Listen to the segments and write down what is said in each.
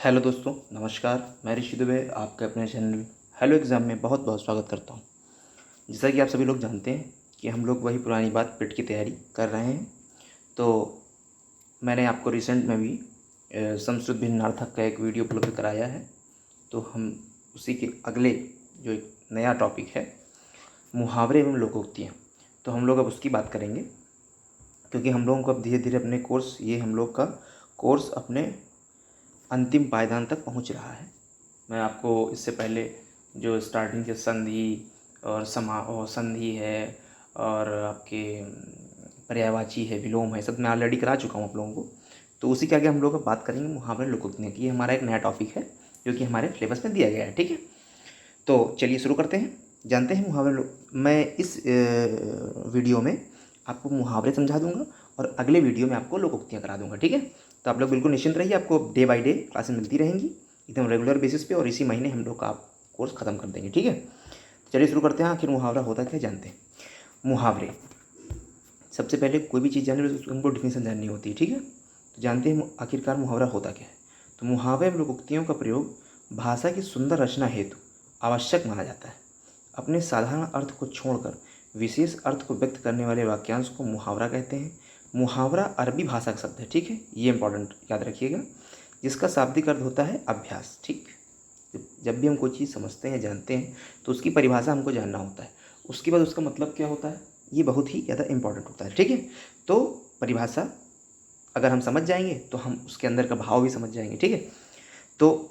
Hello दोस्तों, नमस्कार। मैं ऋषि दुबे आपके अपने चैनल हेलो एग्ज़ाम में बहुत बहुत स्वागत करता हूँ। जैसा कि आप सभी लोग जानते हैं कि हम लोग वही पुरानी बात पिट की तैयारी कर रहे हैं। तो मैंने आपको रिसेंट में भी संस्कृत भिन्नार्थक का एक वीडियो उपलब्ध कराया है। तो हम उसी के अगले जो एक नया टॉपिक है, मुहावरे एवं लोकोक्तियाँ, तो हम लोग अब उसकी बात करेंगे। क्योंकि हम लोगों को अब धीरे धीरे अपने हम लोग का कोर्स अपने अंतिम पायदान तक पहुंच रहा है। मैं आपको इससे पहले जो स्टार्टिंग के संधि और और संधि है और आपके पर्यायवाची है, विलोम है, सब मैं ऑलरेडी करा चुका हूँ आप लोगों को। तो उसी के आगे हम लोग बात करेंगे मुहावरे लोकोक्तियाँ की। ये हमारा एक नया टॉपिक है जो कि हमारे सिलेबस में दिया गया है। ठीक है, तो चलिए शुरू करते हैं। जानते हैं मैं इस वीडियो में आपको मुहावरे समझा दूंगा और अगले वीडियो में आपको लोकोक्तियाँ करा दूंगा। ठीक है, तो आप लोग बिल्कुल निश्चिंत रहिए, आपको डे बाय डे क्लासेस मिलती रहेंगी एकदम रेगुलर बेसिस पे, और इसी महीने हम लोग का आप कोर्स ख़त्म कर देंगे। ठीक है, चलिए शुरू करते हैं। आखिर मुहावरा होता क्या जानते हैं। मुहावरे, सबसे पहले कोई भी चीज़ जानने तो हमको डिफिनेशन जाननी होती है। ठीक है, तो जानते हैं आखिरकार मुहावरा होता क्या है। तो मुहावरे एवं लोकोक्तियों का प्रयोग भाषा की सुंदर रचना हेतु आवश्यक माना जाता है। अपने साधारण अर्थ को छोड़कर विशेष अर्थ को व्यक्त करने वाले वाक्यांश को मुहावरा कहते हैं। मुहावरा अरबी भाषा का शब्द है। ठीक है, ये इंपॉर्टेंट याद रखिएगा, जिसका शाब्दिक अर्थ होता है अभ्यास। ठीक, जब भी हम कोई चीज़ समझते हैं, जानते हैं, तो उसकी परिभाषा हमको जानना होता है। उसके बाद उसका मतलब क्या होता है, ये बहुत ही ज़्यादा इंपॉर्टेंट होता है। ठीक है, तो परिभाषा अगर हम समझ जाएंगे तो हम उसके अंदर का भाव भी समझ जाएंगे। ठीक है, तो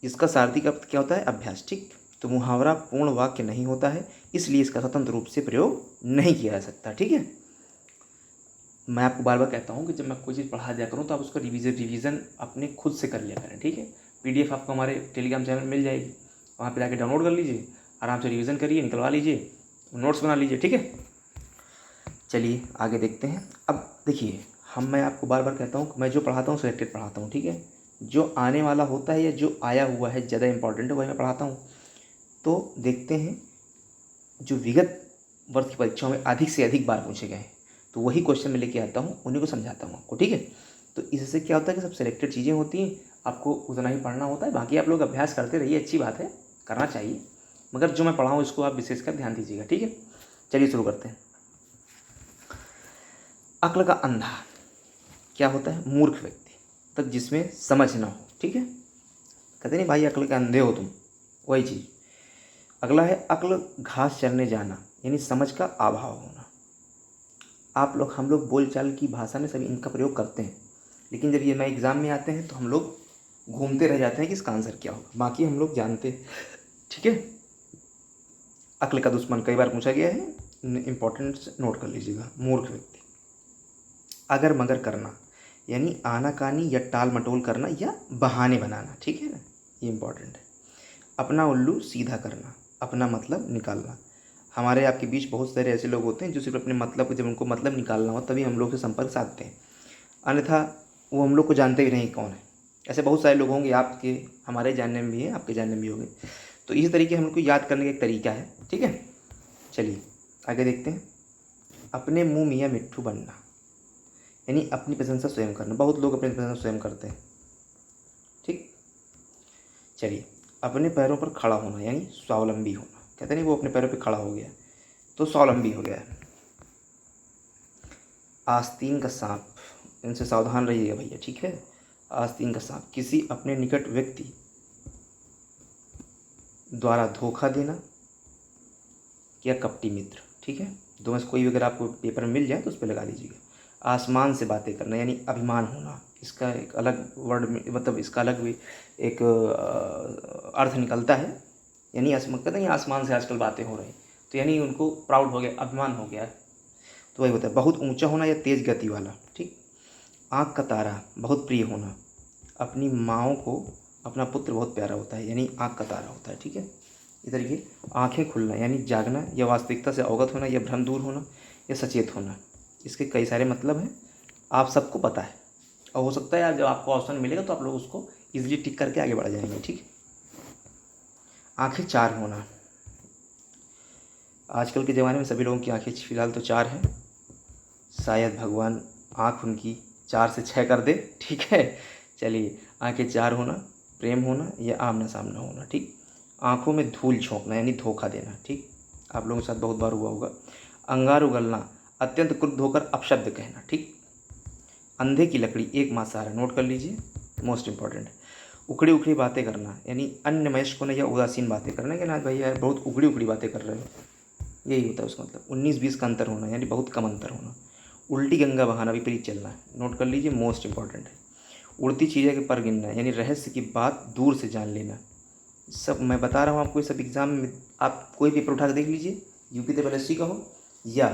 इसका शाब्दिक अर्थ क्या होता है, अभ्यास। ठीक, तो मुहावरा पूर्ण वाक्य नहीं होता है, इसलिए इसका स्वतंत्र रूप से प्रयोग नहीं किया जा सकता। ठीक है, मैं आपको बार बार कहता हूँ कि जब मैं कोई चीज़ पढ़ा दिया करूँ तो आप उसका रिवीजन अपने खुद से कर लिया करें। ठीक है, पीडीएफ आपको हमारे टेलीग्राम चैनल में मिल जाएगी, वहाँ पे जाके डाउनलोड कर लीजिए, आराम से रिवीजन करिए, निकलवा लीजिए, नोट्स बना लीजिए। ठीक है, चलिए आगे देखते हैं। अब देखिए, मैं आपको बार बार कहता हूँ कि मैं जो पढ़ाता हूँ सिलेक्टेड पढ़ाता हूँ। ठीक है, जो आने वाला होता है या जो आया हुआ है ज़्यादा इंपॉर्टेंट है वही मैं पढ़ाता हूँ। तो देखते हैं, जो विगत वर्ष की परीक्षाओं में अधिक से अधिक बार पूछे गए हैं, तो वही क्वेश्चन मैं लेके आता हूँ, उन्हीं को समझाता हूँ आपको। ठीक है, तो इससे क्या होता है कि सब सिलेक्टेड चीज़ें होती हैं, आपको उतना ही पढ़ना होता है। बाकी आप लोग अभ्यास करते रहिए, अच्छी बात है, करना चाहिए, मगर जो मैं पढ़ाऊँ इसको आप विशेषकर ध्यान दीजिएगा। ठीक है, चलिए शुरू करते हैं। अक्ल का अंधा क्या होता है, मूर्ख व्यक्ति तक जिसमें समझ ना हो। ठीक है, कहते नहीं भाई अक्ल के अंधे हो तुम, वही चीज़। अगला है अक्ल घास चरने जाना, यानी समझ का अभाव होना। हम लोग बोलचाल की भाषा में सभी इनका प्रयोग करते हैं, लेकिन जब ये मैं एग्ज़ाम में आते हैं तो हम लोग घूमते रह जाते हैं कि इसका आंसर क्या होगा, बाकी हम लोग जानते हैं। ठीक है, अक्ल का दुश्मन कई बार पूछा गया है, इंपॉर्टेंट नोट कर लीजिएगा। मूर्ख व्यक्ति, अगर मगर करना, यानी आनाकानी या टाल मटोल करना या बहाने बनाना। ठीक है ना, ये इंपॉर्टेंट है। अपना उल्लू सीधा करना, अपना मतलब निकालना। हमारे आपके बीच बहुत सारे ऐसे लोग होते हैं जो सिर्फ अपने मतलब, जब उनको मतलब निकालना हो तभी हम लोग से संपर्क साधते हैं, अन्यथा वो हम लोग को जानते भी नहीं कौन है। ऐसे बहुत सारे लोग होंगे, आपके हमारे जानने में भी है, आपके जानने में भी होंगे। तो इसी तरीके हम लोग को याद करने का एक तरीका है। ठीक है, चलिए आगे देखते हैं। अपने मुँह मियाँ मिट्ठू बनना, यानी अपनी प्रशंसा स्वयं करना। बहुत लोग अपनी प्रशंसा स्वयं करते हैं। ठीक, चलिए अपने पैरों पर खड़ा होना, यानी स्वावलंबी होना। कहते नहीं वो अपने पैरों पर खड़ा हो गया तो स्वावलंबी हो गया है। आस्तीन का सांप, इनसे सावधान रहिएगा भैया। ठीक है, आस्तीन का सांप, किसी अपने निकट व्यक्ति द्वारा धोखा देना या कपटी मित्र। ठीक है, दो में से कोई भी अगर आपको पेपर में मिल जाए तो उस पर लगा लीजिएगा। आसमान से बातें करना, यानी अभिमान होना। इसका एक अलग वर्ड में, मतलब इसका अलग भी एक अर्थ निकलता है, यानी कहते हैं आसमान से आजकल बातें हो रही, तो यानी उनको प्राउड हो गया, अभिमान हो गया, तो वही होता है। बहुत ऊंचा होना या तेज गति वाला। ठीक, आँख का तारा, बहुत प्रिय होना। अपनी माँओं को अपना पुत्र बहुत प्यारा होता है, यानी आँख का तारा होता है। ठीक है, इधर ये आँखें खुलना, यानी जागना या वास्तविकता से अवगत होना या भ्रम दूर होना या सचेत होना। इसके कई सारे मतलब हैं, आप सबको पता है, और हो सकता है यार जब आपको ऑप्शन मिलेगा तो आप लोग उसको ईजिली टिक करके आगे बढ़ जाएंगे। ठीक, आँखें चार होना। आजकल के ज़माने में सभी लोगों की आँखें फिलहाल तो चार हैं, शायद भगवान आँख उनकी 4 से 6 कर दे। ठीक है, चलिए, आंखें चार होना, प्रेम होना या आमना सामना होना, ठीक। आंखों में धूल झोंकना यानी धोखा देना, ठीक। आप लोगों के साथ बहुत बार हुआ होगा। अंगार उगलना, अत्यंत क्रुद्ध होकर अपशब्द कहना, ठीक। अंधे की लकड़ी एक मांसाहार, नोट कर लीजिए, मोस्ट इंपॉर्टेंट। उखड़ी उखड़ी बातें करना यानी अन्य मयस्कों या उदासीन बातें करना कि ना भाई यार बहुत उखड़ी उखड़ी बातें कर रहे हो, यही होता है उसका मतलब। 19-20 का अंतर होना यानी बहुत कम अंतर होना। उल्टी गंगा बहाना, विपरीत चलना, नोट कर लीजिए, मोस्ट इंपॉर्टेंट है। उड़ती चीज़ें के पर गिनना यानी रहस्य की बात दूर से जान लेना। सब मैं बता रहा हूँ आपको, सब एग्जाम में आप कोई पेपर उठा कर देख लीजिए, यूपी ट्रिपल एस सी का हो या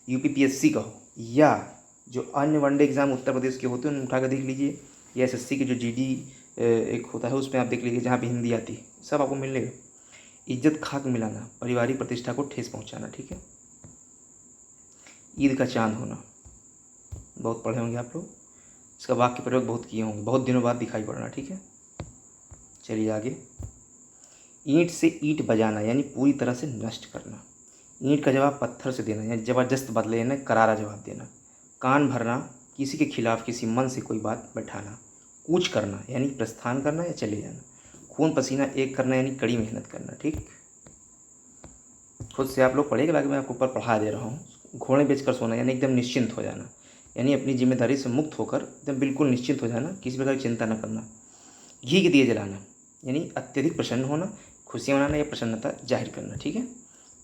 यूपी पीएससी का हो या जो अन्य वनडे एग्जाम उत्तर प्रदेश के होते हैं उन्हें उठा कर देख लीजिए, या एसएससी के जो जीडी एक होता है उसमें आप देख लीजिए जहाँ पे हिंदी आती है, सब आपको मिलेगा। इज्जत खाक मिलाना, पारिवारिक प्रतिष्ठा को ठेस पहुँचाना, ठीक है। ईद का चांद होना, बहुत पढ़े होंगे आप लोग, इसका वाक्य प्रयोग बहुत किए होंगे, बहुत दिनों बाद दिखाई पड़ना, ठीक है। चलिए आगे। ईंट से ईंट बजाना यानी पूरी तरह से नष्ट करना। ईंट का जवाब पत्थर से देना यानी ज़बरदस्त बदले यानी करारा जवाब देना। कान भरना, किसी के खिलाफ किसी मन से कोई बात बैठाना। कूच करना यानी प्रस्थान करना या चले जाना। खून पसीना एक करना यानी कड़ी मेहनत करना, ठीक। खुद से आप लोग पढ़िएगा, बाकी मैं आपको ऊपर पढ़ा दे रहा हूँ। घोड़े बेचकर सोना यानी एकदम निश्चिंत हो जाना, यानी अपनी जिम्मेदारी से मुक्त होकर एकदम बिल्कुल निश्चिंत हो जाना, किसी प्रकार की चिंता न करना। घी के दिए जलाना यानी अत्यधिक प्रसन्न होना, खुशियाँ मनाना या प्रसन्नता जाहिर करना, ठीक है।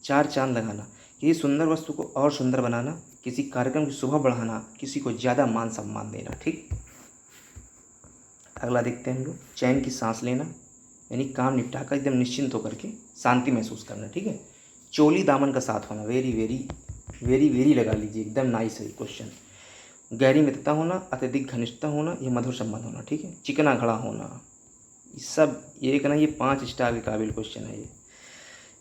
चार चांद लगाना, किसी सुंदर वस्तु को और सुंदर बनाना, किसी कार्यक्रम की शोभा बढ़ाना, किसी को ज़्यादा मान सम्मान देना, ठीक। अगला देखते हैं हम लोग। चैन की सांस लेना यानी काम निपटा कर एकदम निश्चिंत होकर के शांति महसूस करना, ठीक है। चोली दामन का साथ होना, वेरी वेरी वेरी वेरी लगा लीजिए, एकदम नाइस है क्वेश्चन। गहरी मित्रता होना, अत्यधिक घनिष्ठता होना या मधुर संबंध होना, ठीक है। चिकना घड़ा होना, ये सब ये कहना, ये 5 स्टार के काबिल क्वेश्चन है ये।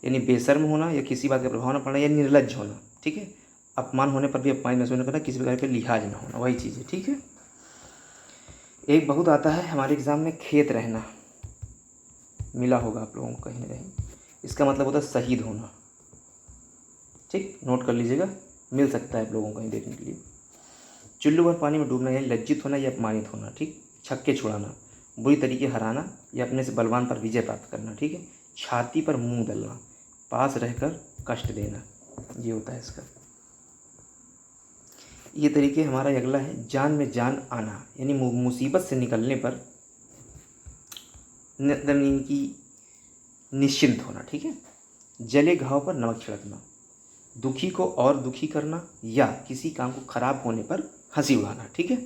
यानी बेशर्म होना या किसी बात का प्रभाव न पड़ना या निर्लज्ज होना, ठीक है। अपमान होने पर भी अपमान महसूस न करना, किसी प्रकार का लिहाज न होना, वही चीज़ है, ठीक है। एक बहुत आता है हमारे एग्ज़ाम में, खेत रहना, मिला होगा आप लोगों को कहीं ना कहीं। इसका मतलब होता है शहीद होना, ठीक, नोट कर लीजिएगा, मिल सकता है आप लोगों को कहीं देखने के लिए। चुल्लू भर पानी में डूबना यानी लज्जित होना या अपमानित होना, ठीक। छक्के छुड़ाना, बुरी तरीके हराना या अपने से बलवान पर विजय प्राप्त करना, ठीक है। छाती पर मुंह दलना, पास रहकर कष्ट देना, ये होता है इसका। ये तरीके हमारा अगला है, जान में जान आना यानी मुसीबत से निकलने पर इनकी निश्चिंत होना, ठीक है। जले घाव पर नमक छिड़कना, दुखी को और दुखी करना या किसी काम को खराब होने पर हंसी उड़ाना, ठीक है।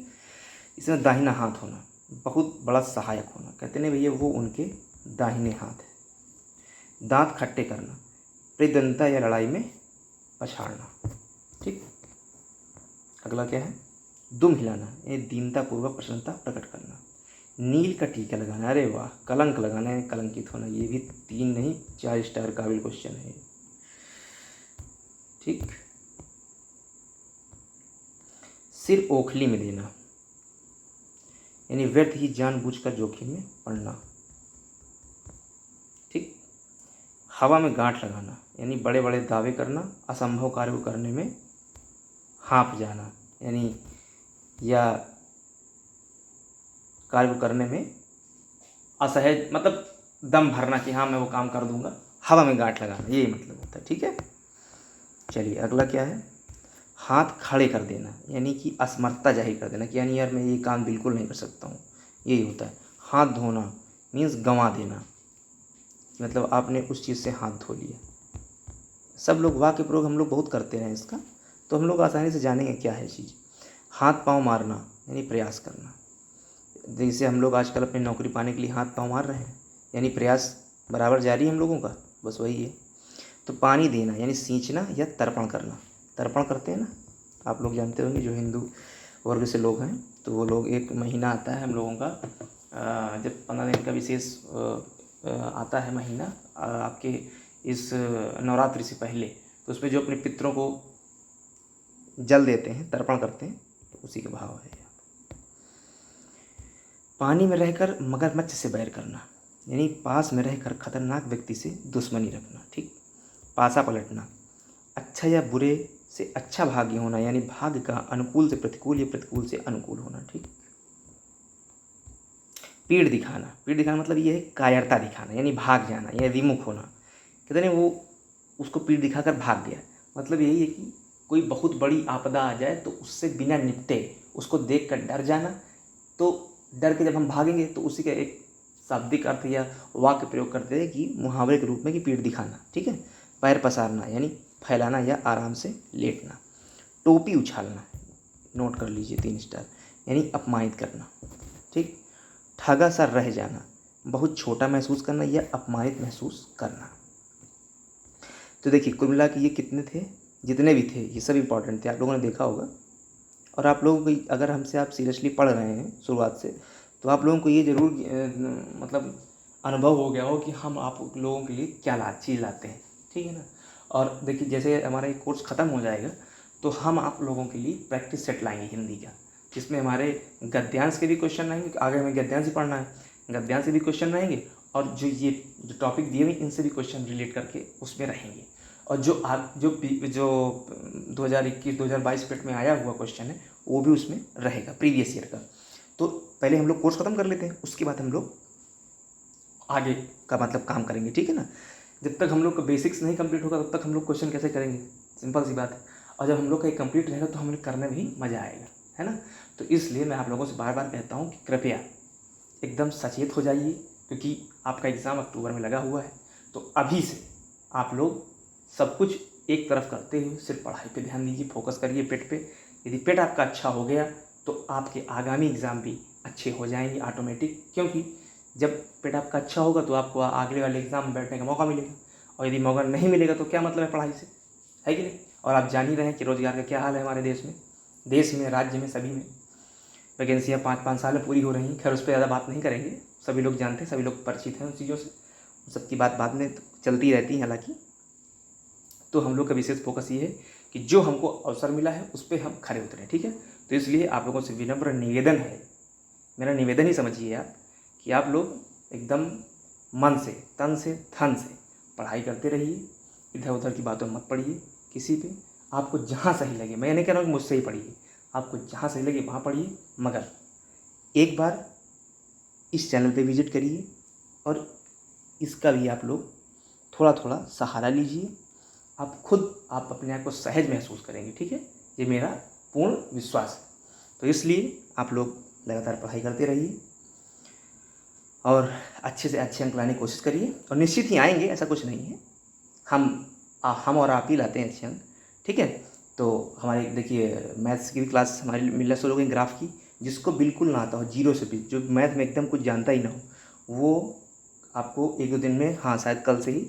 इसमें दाहिना हाथ होना, बहुत बड़ा सहायक होना, कहते नहीं भैया वो उनके दाहिने हाथ है। दांत खट्टे करना, प्रतिद्वंद्विता या लड़ाई में पछाड़ना, ठीक। अगला क्या है, दुम हिलाना, ये दीनतापूर्वक प्रसन्नता प्रकट करना। नील का टीका लगाना, अरे वाह। कलंक लगाना है, कलंकित होना, ये भी 3 नहीं 4 स्टार काबिल क्वेश्चन है, ठीक। सिर ओखली में देना यानी व्यर्थ ही जानबूझकर जोखिम में पड़ना, ठीक। हवा में गांठ लगाना यानी बड़े बड़े दावे करना, असंभव कार्य को करने में हाँफ जाना यानी या कार्य को करने में असहज, मतलब दम भरना कि हाँ मैं वो काम कर दूंगा, हवा में गांठ लगाना, यही मतलब होता है, ठीक है। चलिए अगला क्या है, हाथ खड़े कर देना यानी कि असमर्थता जाहिर कर देना कि यानी यार मैं ये काम बिल्कुल नहीं कर सकता हूँ, यही होता है। हाथ धोना मीन्स गंवा देना, मतलब आपने उस चीज़ से हाथ धो लिया। सब लोग वाक्य प्रयोग हम लोग बहुत करते हैं इसका, तो हम लोग आसानी से जानेंगे क्या है चीज़। हाथ पाँव मारना यानी प्रयास करना, जैसे हम लोग आजकल अपनी नौकरी पाने के लिए हाथ पाँव मार रहे हैं, यानी प्रयास बराबर जारी है हम लोगों का, बस वही है। तो पानी देना यानी सींचना या तर्पण करना, तर्पण करते हैं ना आप लोग जानते होंगे, जो हिंदू वर्ग से लोग हैं तो वो लोग, एक महीना आता है हम लोगों का, जब 15 दिन का विशेष आता है महीना आपके इस नवरात्रि से पहले, तो उसमें जो अपने पितरों को जल देते हैं, तर्पण करते हैं, तो उसी का भाव है। पानी में रहकर मगरमच्छ से बैर करना यानी पास में रहकर खतरनाक व्यक्ति से दुश्मनी रखना, ठीक। पासा पलटना, अच्छा या बुरे से अच्छा भाग्य होना यानी भाग्य का अनुकूल से प्रतिकूल या प्रतिकूल से अनुकूल होना, ठीक। पीठ दिखाना, पीठ दिखाना मतलब ये है कायरता दिखाना, यानी भाग जाना या विमुख होना। कहते हैं वो उसको पीठ दिखाकर भाग गया, मतलब यही है कि कोई बहुत बड़ी आपदा आ जाए तो उससे बिना निपटे उसको देख कर डर जाना। तो डर के जब हम भागेंगे तो उसी का एक शाब्दिक अर्थ या वाक्य प्रयोग करते हैं कि मुहावरे के रूप में कि पीठ दिखाना, ठीक है। पैर पसारना यानी फैलाना या आराम से लेटना। टोपी उछालना, नोट कर लीजिए 3 स्टार, यानी अपमानित करना, ठीक। ठगा सा रह जाना, बहुत छोटा महसूस करना या अपमानित महसूस करना। तो देखिए कुल मिला के ये कितने थे, जितने भी थे ये सब इम्पॉर्टेंट थे, आप लोगों ने देखा होगा। और आप लोगों को अगर हमसे आप सीरियसली पढ़ रहे हैं शुरुआत से, तो आप लोगों को ये ज़रूर मतलब अनुभव हो गया हो कि हम आप लोगों के लिए क्या चीज़ लाते हैं, ठीक है ना। और देखिए जैसे हमारा ये कोर्स ख़त्म हो जाएगा तो हम आप लोगों के लिए प्रैक्टिस सेट लाएंगे हिंदी का, जिसमें हमारे गद्यांश के भी क्वेश्चन रहेंगे। आगे हमें गद्यांश ही पढ़ना है, गद्यांश से भी क्वेश्चन रहेंगे और जो टॉपिक दिए हुए इनसे भी क्वेश्चन रिलेट करके उसमें रहेंगे। और जो 2021-2022 पेट में आया हुआ क्वेश्चन है वो भी उसमें रहेगा, प्रीवियस ईयर का। तो पहले हम लोग कोर्स ख़त्म कर लेते हैं, उसके बाद हम लोग आगे का मतलब काम करेंगे, ठीक है ना। जब तक हम लोग का बेसिक्स नहीं कंप्लीट होगा तब तक हम लोग क्वेश्चन कैसे करेंगे, सिंपल सी बात है। और जब हम लोग का एक कंप्लीट रहेगा तो हमें करने में भी मज़ा आएगा, है ना। तो इसलिए मैं आप लोगों से बार बार कहता हूँ कि कृपया एकदम सचेत हो जाइए, क्योंकि आपका एग्ज़ाम अक्टूबर में लगा हुआ है। तो अभी से आप लोग सब कुछ एक तरफ करते हुए सिर्फ पढ़ाई पे ध्यान दीजिए, फोकस करिए पेट पे। यदि पेट आपका अच्छा हो गया तो आपके आगामी एग्ज़ाम भी अच्छे हो जाएंगे ऑटोमेटिक, क्योंकि जब पेट आपका अच्छा होगा तो आपको अगले वाले एग्ज़ाम में बैठने का मौका मिलेगा। और यदि मौका नहीं मिलेगा तो क्या मतलब है पढ़ाई से, है कि नहीं। और आप जान ही रहे हैं कि रोज़गार का क्या हाल है हमारे देश में, राज्य में, सभी में वैकेंसियाँ 5-5 साल में पूरी हो रही हैं। खैर उस पर ज़्यादा बात नहीं करेंगे, सभी लोग जानते हैं, सभी लोग परिचित हैं उन चीज़ों से, उन सबकी बात बाद में चलती रहती है हालांकि। तो हम लोग का विशेष फोकस ये है कि जो हमको अवसर मिला है उस पर हम खड़े उतरें, ठीक है। तो इसलिए आप लोगों से विनम्र निवेदन है, मेरा निवेदन ही समझिए आप, कि आप लोग एकदम मन से, तन से, धन से पढ़ाई करते रहिए। इधर उधर की बातों में मत पढ़िए किसी पे। आपको जहाँ सही लगे, मैं नहीं कह रहा हूँ कि मुझसे ही पढ़िए, आपको जहाँ सही लगे वहाँ पढ़िए, मगर एक बार इस चैनल पे विजिट करिए और इसका भी आप लोग थोड़ा थोड़ा सहारा लीजिए। आप अपने आप को सहज महसूस करेंगे, ठीक है। ये मेरा पूर्ण विश्वास है। तो इसलिए आप लोग लगातार पढ़ाई करते रहिए और अच्छे से अच्छे अंक लाने की कोशिश करिए, और निश्चित ही आएंगे, ऐसा कुछ नहीं है। हम और आप ही लाते हैं अच्छे अंक, ठीक है। तो हमारे देखिए मैथ्स की भी क्लास हमारी मिलना शुरू हो गई, ग्राफ की। जिसको बिल्कुल ना आता हो, जीरो से भी, जो मैथ में एकदम कुछ जानता ही ना हो, वो आपको 1-2 दिन में, हाँ शायद कल से ही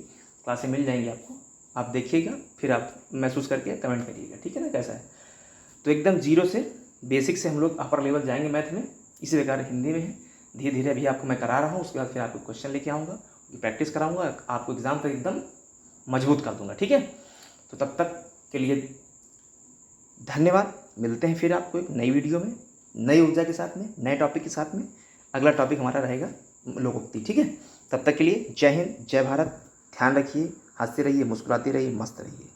क्लासें मिल जाएंगी आपको। आप देखिएगा, फिर आप महसूस करके कमेंट करिएगा, ठीक है ना, कैसा है। तो एकदम जीरो से, बेसिक से हम लोग अपर लेवल जाएंगे मैथ में। इसी प्रकार हिंदी में है, धीरे धीरे अभी आपको मैं करा रहा हूँ, उसके बाद फिर आपको क्वेश्चन लेके आऊँगा, प्रैक्टिस कराऊँगा, आपको एग्ज़ाम तक एकदम मजबूत कर दूँगा, ठीक है। तो तब तक के लिए धन्यवाद। मिलते हैं फिर आपको एक नई वीडियो में, नई ऊर्जा के साथ में, नए टॉपिक के साथ में। अगला टॉपिक हमारा रहेगा लोकोक्ति, ठीक है। तब तक के लिए जय हिंद, जय भारत। ध्यान रखिए, हंसते रहिए, मुस्कुराते रहिए, मस्त रहिए।